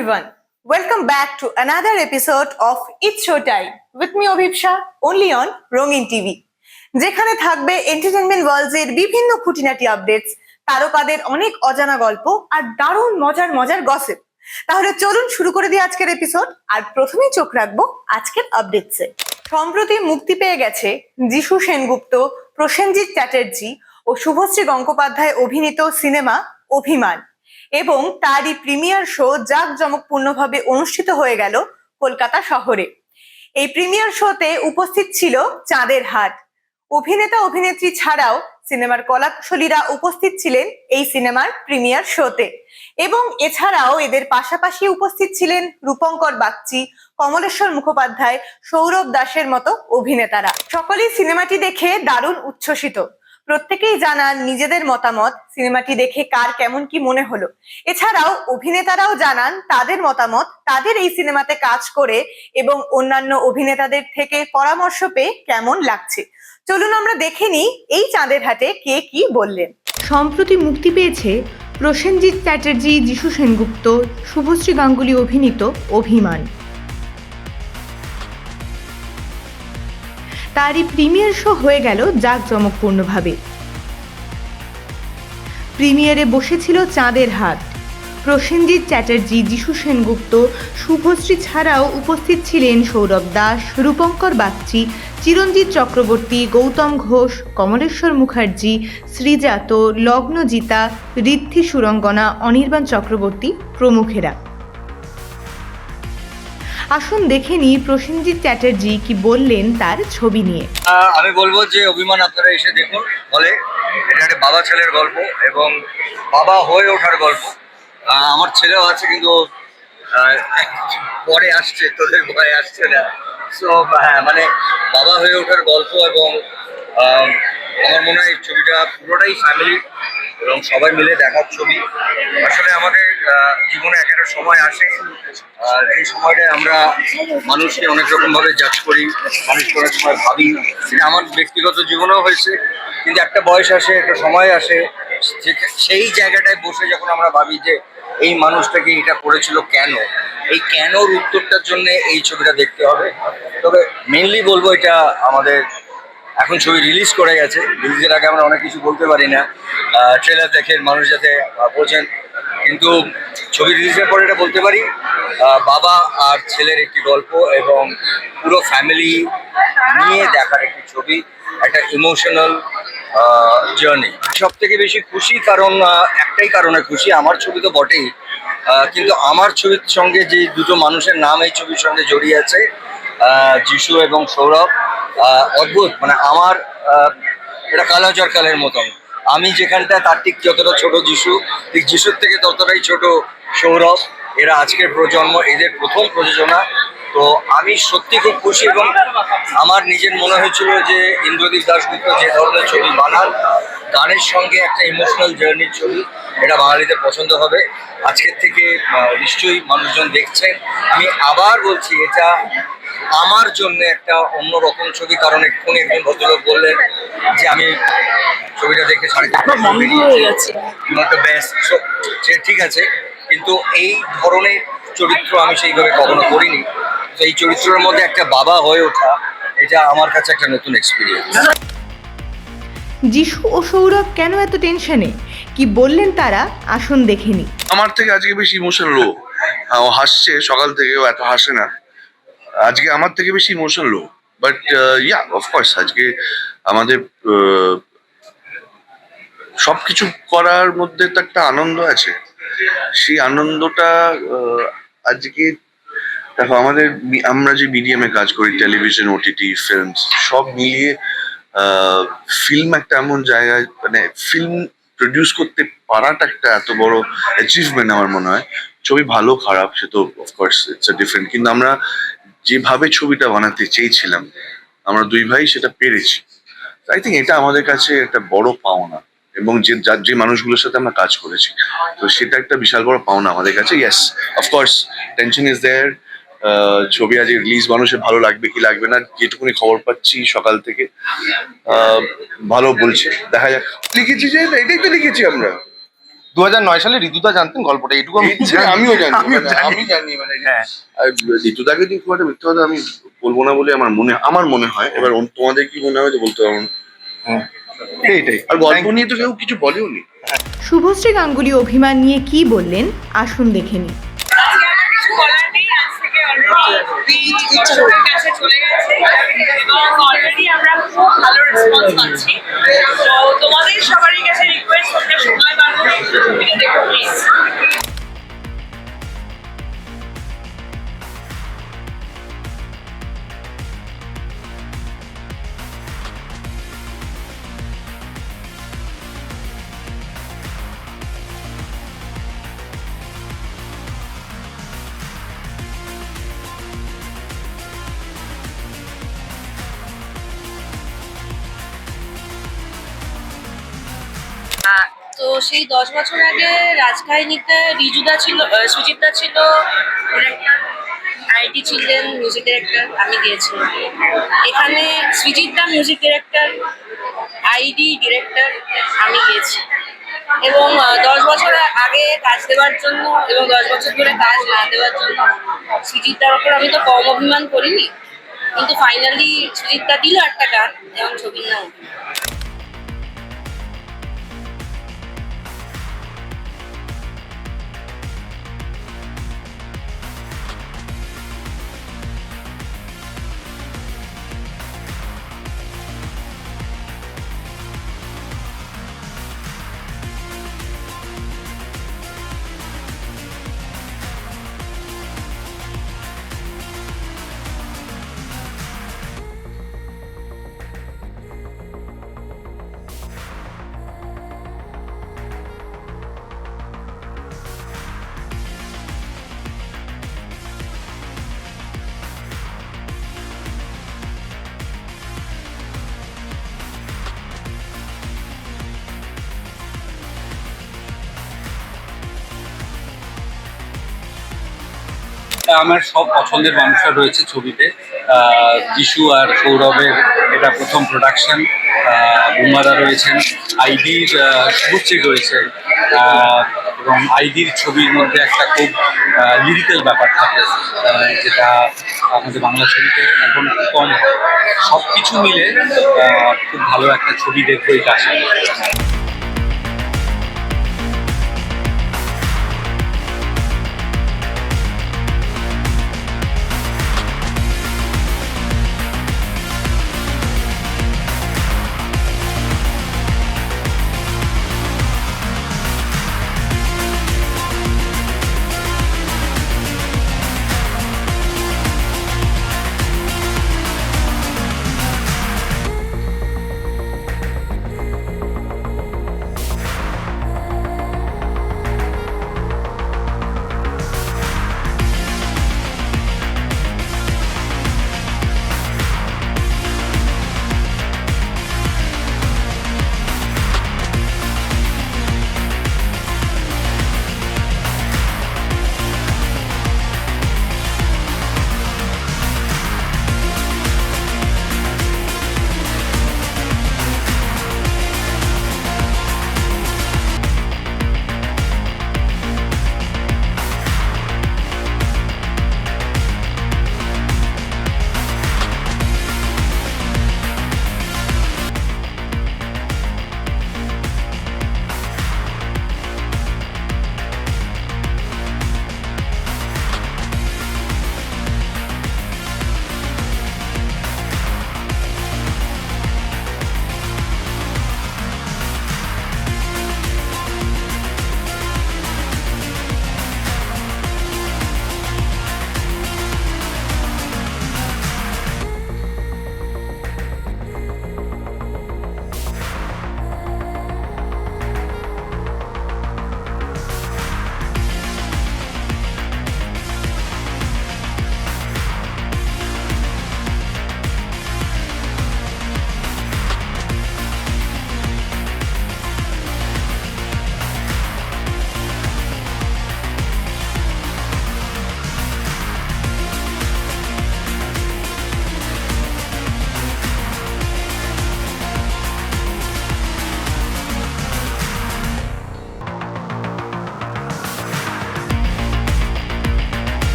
everyone, welcome back to another episode of It's Showtime with me Abhipsha, only on Rongin TV. যেখানে থাকবে entertainment world's এর বিভিন্ন খুঁটিনাটি updates, তারকাদের অনেক অজানা গল্প আর দারুণ মজার গসিপ। তাহলে চলুন শুরু করে দিই আজকের এপিসোড। আর প্রথমেই চোখ রাখবো আজকের আপডেটসে। সম্প্রতি মুক্তি পেয়ে গেছে যিশু সেনগুপ্ত, প্রসেনজিৎ চ্যাটার্জি ও শুভশ্রী গঙ্গোপাধ্যায় অভিনীত সিনেমা অভিমান, এবং তারই প্রিমিয়ার শো জাঁকজমকপূর্ণভাবে অনুষ্ঠিত হয়ে গেল কলকাতা শহরে। এই প্রিমিয়ার শোতে উপস্থিত ছিল চাঁদের হাট। অভিনেতা অভিনেত্রী ছাড়াও সিনেমার কলাকুশলীরা উপস্থিত ছিলেন এই সিনেমার প্রিমিয়ার শোতে, এবং এছাড়াও এদের পাশাপাশি উপস্থিত ছিলেন রূপঙ্কর বাগচি, কমলেশ্বর মুখোপাধ্যায়, সৌরভ দাসের মতো অভিনেতারা। সকলেই সিনেমাটি দেখে দারুণ উচ্ছ্বসিত। প্রত্যেকেই জানান নিজেদের মতামত, সিনেমাটি দেখে কার কেমন কি মনে হলো। এছাড়াও অভিনেতারাও জানান তাদের মতামত, তাদের এই সিনেমাতে কাজ করে এবং অন্যান্য অভিনেতাদের থেকে পরামর্শ পেয়ে কেমন লাগছে। চলুন আমরা দেখে নিই এই চাঁদের হাটে কে কি বললেন। সম্প্রতি মুক্তি পেয়েছে প্রসেনজিৎ চ্যাটার্জি, যিশু সেনগুপ্ত, শুভশ্রী গাঙ্গুলি অভিনীত অভিমান। তারই প্রিমিয়ার শো হয়ে গেল জাঁকজমকপূর্ণভাবে। প্রিমিয়ারে বসেছিল চাঁদের হাট। প্রসেনজিৎ চ্যাটার্জি, যিশু সেনগুপ্ত, শুভশ্রী ছাড়াও উপস্থিত ছিলেন সৌরভ দাস, রূপঙ্কর বাগচি, চিরঞ্জিত চক্রবর্তী, গৌতম ঘোষ, কমলেশ্বর মুখার্জি, শ্রীজাত, লগ্নজিতা, ঋদ্ধি সুরঙ্গনা, অনির্বাণ চক্রবর্তী প্রমুখেরা। আসুন দেখে নিই প্রসেনজিৎ চ্যাটার্জি কি বললেন তার ছবি নিয়ে। আমি বলবো যে অভিমান আপনারা এসে দেখুন। বলে এটা একটা বাবা ছেলের গল্প এবং বাবা হয়ে ওঠার গল্প। আমার ছেলেও আছে, কিন্তু পরে আসছে, তোদের ভয়ে আসছে না। সো মানে বাবা হয়ে ওঠার গল্প, এবং আমার মনে হয় ছবিটা পুরোটাই ফ্যামিলি এবং সবাই মিলে দেখার ছবি। আসলে আমাদের জীবনে একটা সময় আসে যে সময়টায় আমরা মানুষকে অনেক রকম ভাবে জাজ করি, মানুষকে অনেক সময় ভাবি। সেটা আমার ব্যক্তিগত জীবনেও হয়েছে, কিন্তু একটা বয়স আসে, একটা সময় আসে, সেই জায়গাটায় বসে যখন আমরা ভাবি যে এই মানুষটাকে এটা করেছিল কেন, এই কেনর উত্তরটার জন্য এই ছবিটা দেখতে হবে। তবে মেনলি বলবো এটা আমাদের এখন ছবি রিলিজ করে গেছে, রিলিজের আগে আমরা অনেক কিছু বলতে পারি না, ট্রেলার দেখে মানুষ যাতে বোঝেন, কিন্তু ছবি রিলিজের পরে এটা বলতে পারি বাবা আর ছেলের একটি গল্প এবং পুরো ফ্যামিলি নিয়ে দেখার একটি ছবি, একটা ইমোশনাল জার্নি। সব থেকে বেশি খুশি কারণ একটাই কারণে খুশি, আমার ছবি তো বটেই, কিন্তু আমার ছবির সঙ্গে যে দুটো মানুষের নাম এই ছবির সঙ্গে জড়িয়ে আছে, যিশু এবং সৌরভ, অদ্ভুত। মানে আমার এটা কালাচার কালের মতন। আমি যেখানটায় তার ঠিক যতটা ছোট যিশু, ঠিক যিশুর থেকে ততটাই ছোট সৌরভ। এরা আজকের প্রজন্ম, এদের প্রথম প্রযোজনা। তো আমি সত্যি খুব খুশি, এবং আমার নিজের মনে হয়েছিল যে ইন্দ্রদীপ দাশগুপ্ত যে ধরনের ছবি বানান, গানের সঙ্গে একটা ইমোশনাল জার্নির ছবি, এটা বাঙালিদের পছন্দ হবে। আজকের থেকে নিশ্চয়ই মানুষজন দেখছেন। আমি আবার বলছি, এটা আমার জন্য একটা অন্যরকম ছবি, কারণ এক্ষুনি একজন ভদ্রলোক বললেন যে আমি ছবিটা দেখে সে ঠিক আছে, কিন্তু এই ধরনের চরিত্র আমি সেইভাবে কখনো করিনি। তো এই চরিত্রের মধ্যে একটা বাবা হয়ে ওঠা, এটা আমার কাছে একটা নতুন এক্সপিরিয়েন্স। যিশু ও সৌরভ কেন এত টেনশনে, কি বললেন তারা, আসুন দেখে নি। আমার থেকে আজকে বেশি ইমোশনাল ও হাসছে, সকাল থেকে ও এত হাসে না। আজকে আমার থেকে বেশি emotional low, but yeah of course আজকে আমাদের সবকিছু করার মধ্যে তো একটা আনন্দ আছে। সেই আনন্দটা আজকে দেখো, আমরা যে মিডিয়ামে কাজ করি, টেলিভিশন, ওটিটি, ফিল্ম, সব মিলিয়ে ফিল্ম একটা এমন জায়গায়, মানে ফিল্ম প্রডিউস করতে পারাটা একটা এত বড় অ্যাচিভমেন্ট আমার মনে হয়। ছবি ভালো খারাপ সে তো অফকোর্স ইটস আ ডিফারেন্ট, কিন্তু আমরা যেভাবে ছবিটা বানাতে চেয়েছিলাম আমরা দুই ভাই সেটা পেরেছি। আই থিঙ্ক এটা আমাদের কাছে একটা বড় পাওনা, এবং যে মানুষগুলোর সাথে আমরা কাজ করেছি, তো সেটা একটা বিশাল বড় পাওনা আমাদের কাছে। Yes of course tension is there. ছবি আজ রিলিজ, মানুষের ভালো লাগবে কি লাগবে না, যেটুকুনি খবর পাচ্ছি সকাল থেকে ভালো বলছে, দেখা যাক। লিখেছি যে এটাই তো লিখেছি আমরা, 2009 সালে ঋতুদা জানতেন গল্পটা, এইটুকু আমি জানি। আমিও জানি আমিও মানে জানি। আমি জানি মানে হ্যাঁ। আর ঋতুদাকে দিয়ে খুব একটা মিথ্যে কথা আমি বলবো না বলে আমার মনে হয়। এবার তোমাদের কি মনে হয় যে বলতে পারবো না। হ্যাঁ, এইটাই। আর গল্প নিয়ে তো কেউ কিছু বলেও নি। শুভশ্রী গাঙ্গুলি অভিমান নিয়ে কি বললেন আসুন দেখে নিন। আজকে আমার কিছু বলার নেই, আজ থেকে অলরেডি ইচ্ছুকের কাছে চলে গেছে এবং অলরেডি আমরা খুব ভালো রেসপন্স পাচ্ছি। তো তোমাদের সবারই কাছে রিকোয়েস্ট তোমরা সময় বার করে একটু ছবিটা দেখো প্লিজ। তো সেই 10 বছর আগে রাজকাহিনীতে রিজুদা ছিল, সুচিত্রা ছিল ডিরেক্টর, আইটি ছিলেন মিউজিক ডিরেক্টর, আমি গিয়েছিলাম। এখানে Suchitra music director, ID director, আমি গিয়েছি। এবং 10 বছর আগে কাজ দেওয়ার জন্য এবং 10 বছর ধরে কাজ না দেওয়ার জন্য সুচিত্রার ওপর আমি তো কম অভিমান করিনি, কিন্তু ফাইনালি সুচিত্রা দিল একটা গান এবং ছবির নাম। আমার সব পছন্দের মানুষরা রয়েছে ছবিতে। যিশু আর সৌরভের এটা প্রথম প্রোডাকশন। বুমাদা রয়েছেন, আইডির শুভশ্রী রয়েছে, এবং আইডির ছবির মধ্যে একটা খুব লিরিক্যাল ব্যাপার থাকে, যেটা আমাদের বাংলা ছবিতে এখন খুব কম হয়। সব কিছু মিলে খুব ভালো একটা ছবি দেখবো এটা আশা করি।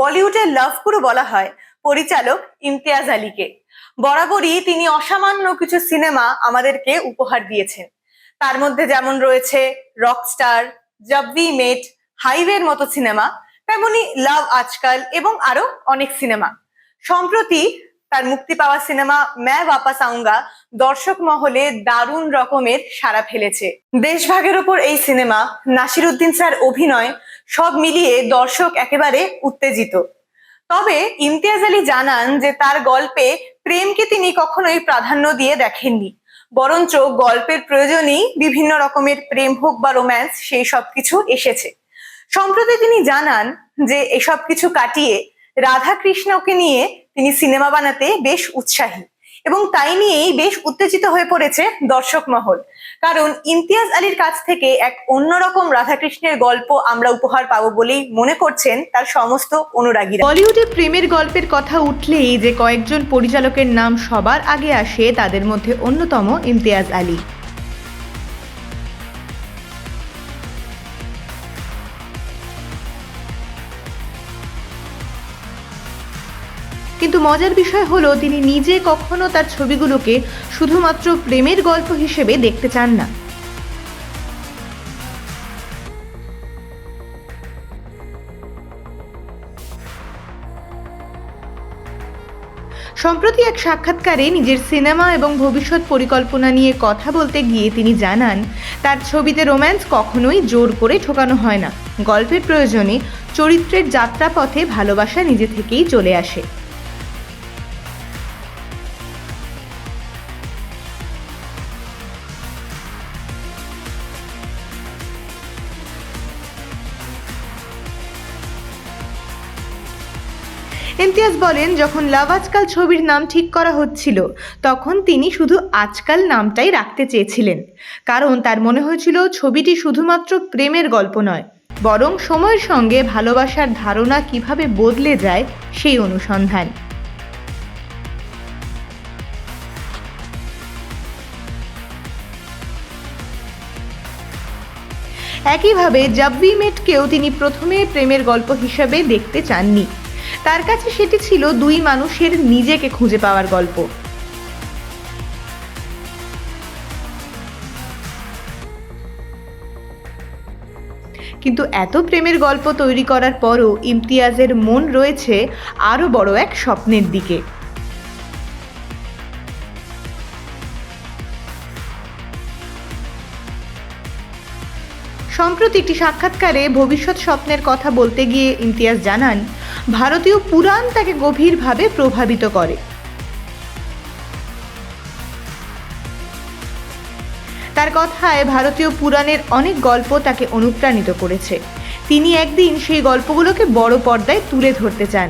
বলিউডের লাভগুরু বলা হয় পরিচালক ইমতিয়াজ আলীকে। বরাবরই তিনি অসামান্য কিছু সিনেমা আমাদেরকে উপহার দিয়েছেন। তার মধ্যে যেমন রয়েছে রকস্টার, জব উই মেট, হাইওয়ের মতো সিনেমা, তেমনি লাভ আজকাল এবং আরো অনেক সিনেমা। সম্প্রতি তার মুক্তি পাওয়া সিনেমা मैं वापस आऊंगा দর্শক মহলে দারুণ রকমের সাড়া ফেলেছে। দেশভাগের উপর এই সিনেমা, নাসিরুদ্দিন স্যার অভিনয়, সব মিলিয়ে দর্শক একেবারে উত্তেজিত। তবে ইমতিয়াজ আলী জানান যে তার গল্পে প্রেমকে তিনি কখনোই প্রাধান্য দিয়ে দেখেননি, বরঞ্চ গল্পের প্রয়োজনেই বিভিন্ন রকমের প্রেম হোক বা রোম্যান্স সেই সব কিছু এসেছে। সম্প্রতি তিনি জানান যে এসব কিছু কাটিয়ে রাধা কৃষ্ণকে নিয়ে তিনি সিনেমা বানাতে বেশ উৎসাহী এবং তাই নিয়েই বেশ উত্তেজিত হয়ে পড়েছে দর্শক মহল। কারণ ইমতিয়াজ আলীর কাছ থেকে এক অন্যরকম রাধাকৃষ্ণের গল্প আমরা উপহার পাবো বলেই মনে করছেন তার সমস্ত অনুরাগীরা। বলিউডে প্রেমের গল্পের কথা উঠলেই যে কয়েকজন পরিচালকের নাম সবার আগে আসে তাদের মধ্যে অন্যতম ইমতিয়াজ আলী। কিন্তু মজার বিষয় হলো তিনি নিজে কখনো তার ছবিগুলোকে শুধুমাত্র প্রেমের গল্প হিসেবে দেখতে চান না। সম্প্রতি এক সাক্ষাৎকারে নিজের সিনেমা এবং ভবিষ্যৎ পরিকল্পনা নিয়ে কথা বলতে গিয়ে তিনি জানান, তার ছবিতে রোম্যান্স কখনোই জোর করে ঢোকানো হয় না। গল্পের প্রয়োজনে চরিত্রের যাত্রাপথে ভালোবাসা নিজে থেকেই চলে আসে। ইমতিয়াজ বলেন, যখন লাভ আজকাল ছবির নাম ঠিক করা হচ্ছিল তখন তিনি শুধু আজকাল নামটাই রাখতে চেয়েছিলেন, কারণ তার মনে হয়েছিল ছবিটি শুধুমাত্র প্রেমের গল্প নয়, বরং সময়ের সঙ্গে ভালোবাসার ধারণা কিভাবে বদলে যায় সেই অনুসন্ধান। একইভাবে জব উই মেটকেও তিনি প্রথমে প্রেমের গল্প হিসাবে দেখতে চাননি। তার কাছে সেটি ছিল দুই মানুষের নিজেকে খুঁজে পাওয়ার গল্প। কিন্তু এত প্রেমের গল্প তৈরি করার পরও ইমতিয়াজের মন রয়েছে আরো বড় এক স্বপ্নের দিকে। সম্প্রতি একটি সাক্ষাৎকারে ভবিষ্যৎ স্বপ্নের কথা বলতে গিয়ে ইমতিয়াজ জানান, ভারতীয় পুরাণ তাকে গভীরভাবে প্রভাবিত করে। তার কথায় ভারতীয় পুরাণের অনেক গল্প তাকে অনুপ্রাণিত করেছে। তিনি একদিন সেই গল্পগুলোকে বড় পর্দায় তুলে ধরতে চান।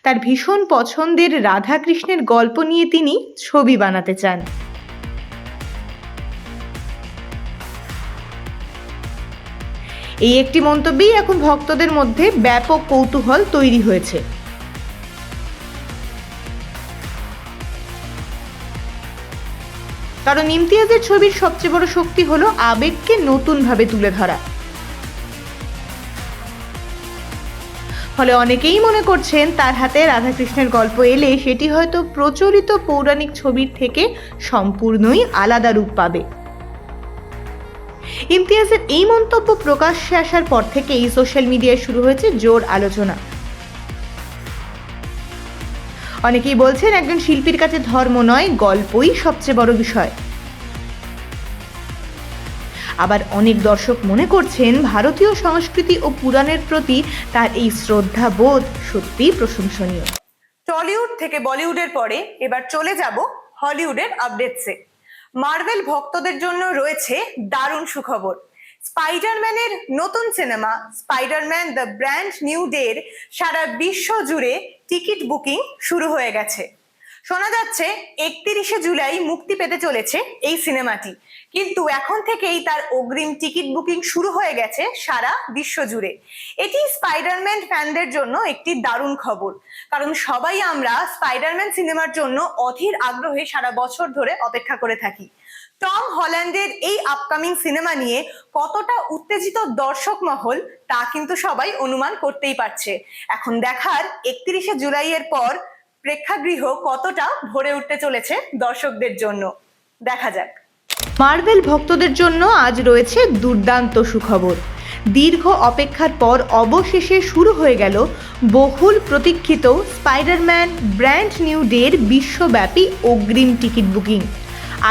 তার ভীষণ পছন্দের রাধা কৃষ্ণের গল্প নিয়ে তিনি ছবি বানাতে চান। এই একটি মন্তব্যেই এখন ভক্তদের মধ্যে ব্যাপক কৌতূহল তৈরি হয়েছে। কারণ ইমতিয়াজের ছবির সবচেয়ে বড় শক্তি হলো আবেগকে নতুনভাবে তুলে ধরা। ফলে অনেকেই মনে করছেন তার হাতে রাধাকৃষ্ণের গল্প এলে সেটি হয়তো প্রচলিত পৌরাণিক ছবির থেকে সম্পূর্ণই আলাদা রূপ পাবে। ইমতিয়াজের এই মন্তব্য প্রকাশ্যে আসার পর থেকেই সোশ্যাল মিডিয়ায় শুরু হয়েছে জোর আলোচনা। অনেকেই বলছেন একজন শিল্পীর কাছে ধর্ম নয়, গল্পই সবচেয়ে বড় বিষয়। আবার অনেক দর্শক মনে করছেন ভারতীয় সংস্কৃতি ও পুরাণের প্রতি তার এই শ্রদ্ধা বোধ সত্যিই প্রশংসনীয়। টলিউড থেকে বলিউডের পরে এবার চলে যাব হলিউডের আপডেটসে। মার্ভেল ভক্তদের জন্য রয়েছে দারুণ সুখবর। স্পাইডারম্যানের নতুন cinema Spiderman the brand new ডের সারা বিশ্ব জুড়ে টিকিট বুকিং শুরু হয়ে গেছে। শোনা যাচ্ছে 31শে জুলাই মুক্তি পেতে চলেছে এই সিনেমাটি, কিন্তু এখন থেকেই তার অগ্রিম টিকিট বুকিং শুরু হয়ে গেছে সারা বিশ্ব জুড়ে। এটি স্পাইডারম্যান ফ্যানদের জন্য একটি দারুণ খবর, কারণ সবাই আমরা স্পাইডারম্যান সিনেমার জন্য অধীর আগ্রহে সারা বছর ধরে অপেক্ষা করে থাকি। টম হল্যান্ডের এই আপকামিং সিনেমা নিয়ে কতটা উত্তেজিত দর্শক মহল তা কিন্তু সবাই অনুমান করতেই পারছে। এখন দেখার 31শে জুলাইয়ের পর প্রেক্ষাগৃহ কতটা ভরে উঠতে চলেছে দর্শকদের জন্য। দেখা যাক। মার্ভেল ভক্তদের জন্য আজ রয়েছে দুর্দান্ত সুখবর। দীর্ঘ অপেক্ষার পর অবশেষে শুরু হয়ে গেল বহুল প্রতীক্ষিত স্পাইডারম্যান ব্র্যান্ড নিউ ডের বিশ্বব্যাপী অগ্রিম টিকিট বুকিং।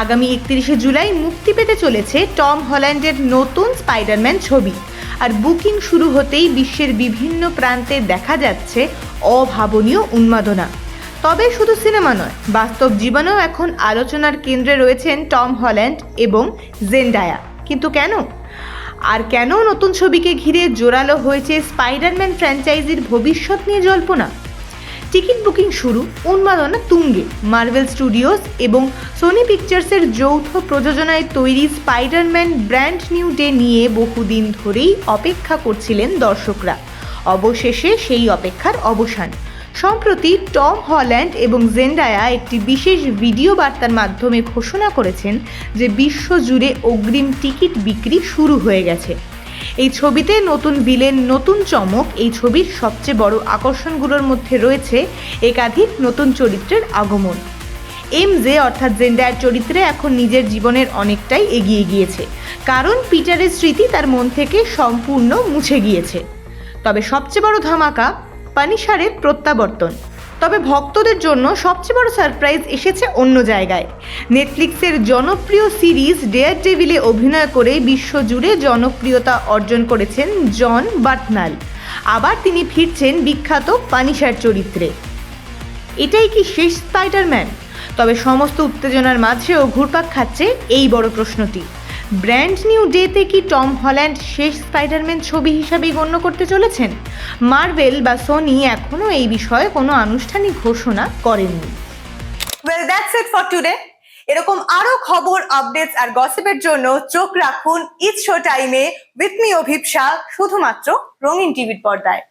আগামী 31শে জুলাই মুক্তি পেতে চলেছে টম হল্যান্ডের নতুন স্পাইডারম্যান ছবি। আর বুকিং শুরু হতেই বিশ্বের বিভিন্ন প্রান্তে দেখা যাচ্ছে অভাবনীয় উন্মাদনা। তবে শুধু সিনেমা নয়, বাস্তব জীবনেও এখন আলোচনার কেন্দ্রে রয়েছেন টম হল্যান্ড এবং জেন্ডায়া। কিন্তু কেন? আর কেন নতুন ছবিকে ঘিরে জোরালো হয়েছে স্পাইডারম্যান ফ্র্যাঞ্চাইজির ভবিষ্যৎ নিয়ে জল্পনা? টিকিট বুকিং শুরু, উন্মাদনা তুঙ্গে। মার্ভেল স্টুডিওস এবং সোনি পিকচার্সের যৌথ প্রযোজনায় তৈরি স্পাইডারম্যান ব্র্যান্ড নিউ ডে নিয়ে বহুদিন ধরেই অপেক্ষা করছিলেন দর্শকরা। অবশেষে সেই অপেক্ষার অবসান। সম্প্রতি টম হল্যান্ড এবং জেন্ডায়া একটি বিশেষ ভিডিও বার্তার মাধ্যমে ঘোষণা করেছেন যে বিশ্বজুড়ে অগ্রিম টিকিট বিক্রি শুরু হয়ে গেছে। এই ছবিতে নতুন ভিলেন, নতুন চমক। এই ছবির সবচেয়ে বড় আকর্ষণগুলোর মধ্যে রয়েছে একাধিক নতুন চরিত্রের আগমন। এমজে অর্থাৎ জেন্ডায়ার চরিত্রে এখন নিজের জীবনের অনেকটাই এগিয়ে গিয়েছে, কারণ পিটারের স্মৃতি তার মন থেকে সম্পূর্ণ মুছে গিয়েছে। তবে সবচেয়ে বড় ধামাকা, পানিশারের প্রত্যাবর্তন। তবে ভক্তদের জন্য সবচেয়ে বড় সারপ্রাইজ এসেছে অন্য জায়গায়। নেটফ্লিক্সের জনপ্রিয় সিরিজ ডেয়ার ডেভিলে অভিনয় করে বিশ্বজুড়ে জনপ্রিয়তা অর্জন করেছেন জন বার্থনাল। আবার তিনি ফিরছেন বিখ্যাত পানিশার চরিত্রে। এটাই কি শেষ স্পাইডারম্যান? তবে সমস্ত উত্তেজনার মাঝেও ঘুরপাক খাচ্ছে এই বড় প্রশ্নটি, ব্র্যান্ড নিউ ডেতে কি টম হল্যান্ড শেষ স্পাইডারম্যান ছবি হিসাবেই গণ্য করতে চলেছেন? মার্ভেল বা সোনি এখনও এই বিষয়ে কোনো আনুষ্ঠানিক ঘোষণা করেননি। Well, that's it for today. এরকম আরো খবর, আপডেটস আর গসিপের জন্য চোখ রাখুন ইটস শো টাইমে উইথ মি অভিপ্সা, শুধুমাত্র রঙিন টিভির পর্দায়।